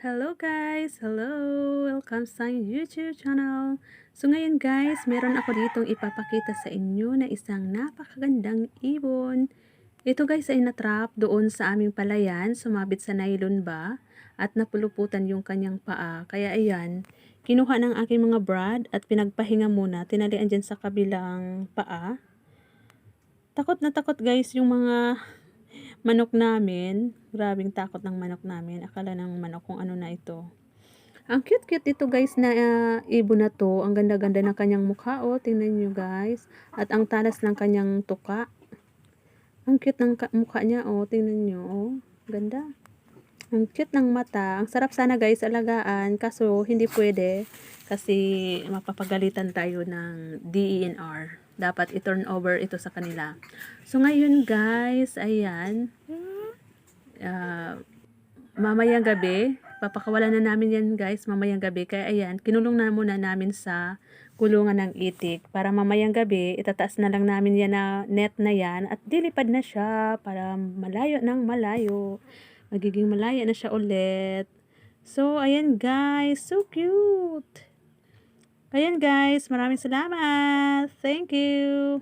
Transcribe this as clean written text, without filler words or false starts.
Hello guys! Hello! Welcome sa YouTube channel. So ngayon guys, meron ako ditong ipapakita sa inyo na isang napakagandang ibon. Ito guys ay natrap doon sa aming palayan, sumabit sa nylon ba at napuluputan yung kanyang paa. Kaya ayan, kinuha ng aking mga brad at pinagpahinga muna, tinalian dyan sa kabilang paa. Takot na takot guys yung mga manok namin. Grabing takot ng manok namin. Akala ng manok kung ano na ito. Ang cute-cute ito guys na ibon na to. Ang ganda-ganda ng kanyang mukha. Oh, tingnan nyo guys. At ang talas ng kanyang tuka. Ang cute ng mukha niya. Oh, tingnan nyo. Oh, ganda. Ang cute ng mata. Ang sarap sana guys alagaan. Kaso hindi pwede. Kasi mapapagalitan tayo ng DENR. Dapat i-turn over ito sa kanila. So ngayon guys, ayan. Mamayang gabi, papakawalan na namin yan guys mamayang gabi. Kaya ayan, kinulong na muna namin sa kulungan ng itik. Para mamayang gabi, itataas na lang namin yan na net na yan. At dilipad na siya para malayo ng malayo. Magiging malaya na siya ulit. So ayan guys, so cute. Ayan guys, maraming salamat. Thank you.